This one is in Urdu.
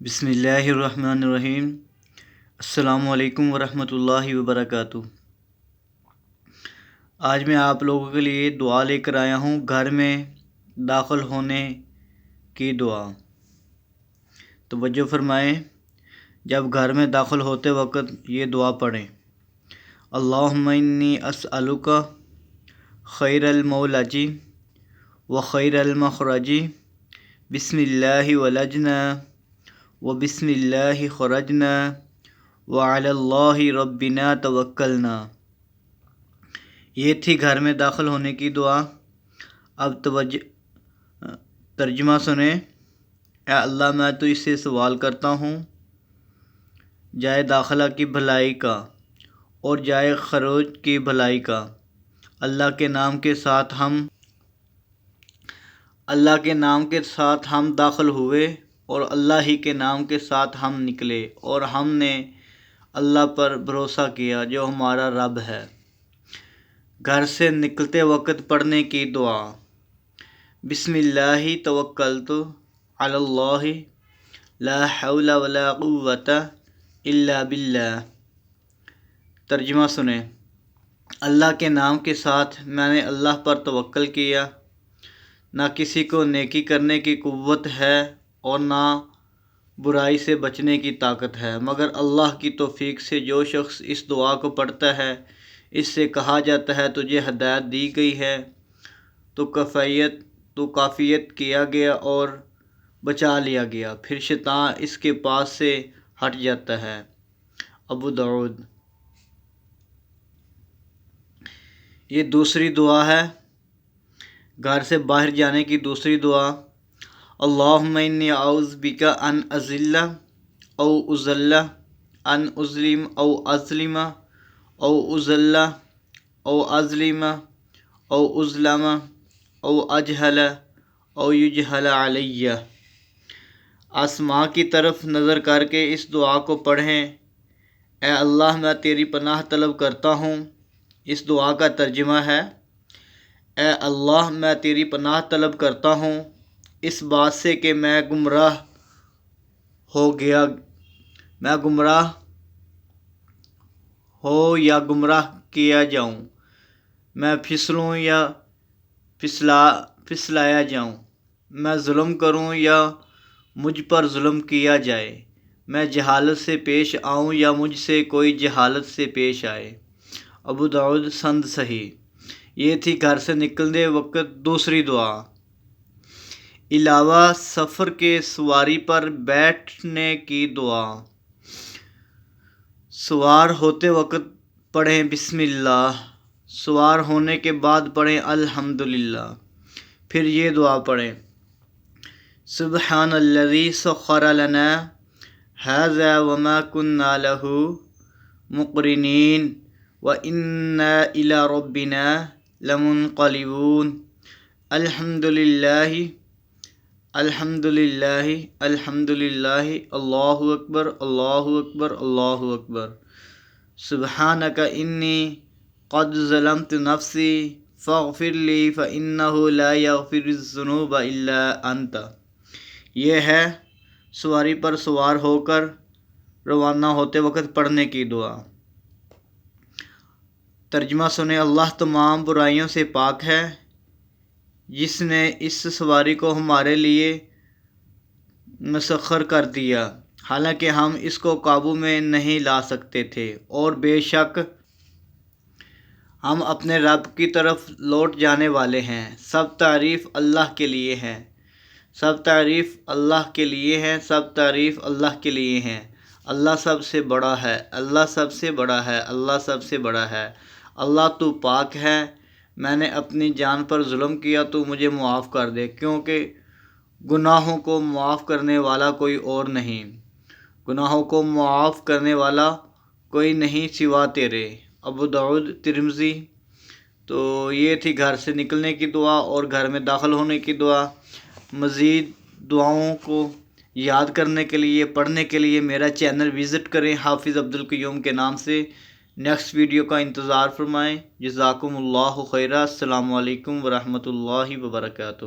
بسم اللہ الرحمن الرحیم۔ السلام علیکم ورحمۃ اللہ وبرکاتہ۔ آج میں آپ لوگوں کے لیے دعا لے کر آیا ہوں، گھر میں داخل ہونے کی دعا۔ توجہ فرمائیں، جب گھر میں داخل ہوتے وقت یہ دعا پڑھیں: اللہم انی اسألک خیر المولج و خیر المخرج، بسم اللہ ولجنا و بسم اللہ خرجنا وعلی اللہ ربنا توکلنا۔ یہ تھی گھر میں داخل ہونے کی دعا۔ اب ترجمہ سنیں۔ اے اللہ، میں تو اس سے سوال کرتا ہوں جائے داخلہ کی بھلائی کا اور جائے خروج کی بھلائی کا۔ اللہ کے نام کے ساتھ ہم داخل ہوئے اور اللہ ہی کے نام کے ساتھ ہم نکلے، اور ہم نے اللہ پر بھروسہ کیا جو ہمارا رب ہے۔ گھر سے نکلتے وقت پڑھنے کی دعا: بسم اللہ توکلت علی اللہ لا حول ولا قوۃ الا باللہ۔ ترجمہ سنیں۔ اللہ کے نام کے ساتھ میں نے اللہ پر توکل کیا۔ نہ کسی کو نیکی کرنے کی قوت ہے اور نہ برائی سے بچنے کی طاقت ہے، مگر اللہ کی توفیق سے جو شخص اس دعا کو پڑھتا ہے، اس سے کہا جاتا ہے تجھے ہدایت دی گئی ہے، تو کافیت کیا گیا اور بچا لیا گیا، پھر شیطان اس کے پاس سے ہٹ جاتا ہے۔ ابو داؤد۔ یہ دوسری دعا ہے، گھر سے باہر جانے کی دوسری دعا: اللہم انی اعوذ بک ان اضل او اضل، ان اظلم او اظلم، او اضل او اظلم، او اظلم او اجہل او یجہل علی۔ آسمان کی طرف نظر کر کے اس دعا کو پڑھیں: اے اللہ، میں تیری پناہ طلب کرتا ہوں۔ اس دعا کا ترجمہ ہے: اے اللہ، میں تیری پناہ طلب کرتا ہوں اس بات سے کہ میں گمراہ ہو یا گمراہ کیا جاؤں، میں پھسلوں یا پھسلایا جاؤں، میں ظلم کروں یا مجھ پر ظلم کیا جائے، میں جہالت سے پیش آؤں یا مجھ سے کوئی جہالت سے پیش آئے۔ ابو داؤد سند صحیح۔ یہ تھی گھر سے نکلنے وقت دوسری دعا۔ علاوہ سفر کے سواری پر بیٹھنے کی دعا: سوار ہوتے وقت پڑھیں بسم اللہ، سوار ہونے کے بعد پڑھیں الحمدللہ، پھر یہ دعا پڑھیں: سبحان الذی سخر لنا ھذا وما كنا له مقرنین وإنا إلی ربنا لمنقلبون۔ الحمدللہ الحمدللہ الحمدللہ، اللہ اکبر اللہ اکبر اللہ اکبر، سبحانک انی قد ظلمت نفسی فاغفر لی فإنہ لا یغفر الذنوب الا انت۔ یہ ہے سواری پر سوار ہو کر روانہ ہوتے وقت پڑھنے کی دعا۔ ترجمہ سنیں۔ اللہ تمام برائیوں سے پاک ہے، جس نے اس سواری کو ہمارے لیے مسخر کر دیا، حالانکہ ہم اس کو قابو میں نہیں لا سکتے تھے، اور بے شک ہم اپنے رب کی طرف لوٹ جانے والے ہیں۔ سب تعریف اللہ کے لیے ہے، سب تعریف اللہ کے لیے ہے، سب تعریف اللہ کے لیے ہے۔ اللہ سب سے بڑا ہے، اللہ سب سے بڑا ہے، اللہ سب سے بڑا ہے۔ اللہ تو پاک ہے، میں نے اپنی جان پر ظلم کیا، تو مجھے معاف کر دے، کیونکہ گناہوں کو معاف کرنے والا کوئی اور نہیں، گناہوں کو معاف کرنے والا کوئی نہیں سوا تیرے۔ ابو داؤد ترمذی۔ تو یہ تھی گھر سے نکلنے کی دعا اور گھر میں داخل ہونے کی دعا۔ مزید دعاؤں کو یاد کرنے کے لیے، پڑھنے کے لیے میرا چینل وزٹ کریں حافظ عبدالقیوم کے نام سے۔ نیکسٹ ویڈیو کا انتظار فرمائیں۔ جزاکم اللہ خیرا۔ السلام علیکم ورحمۃ اللہ وبرکاتہ۔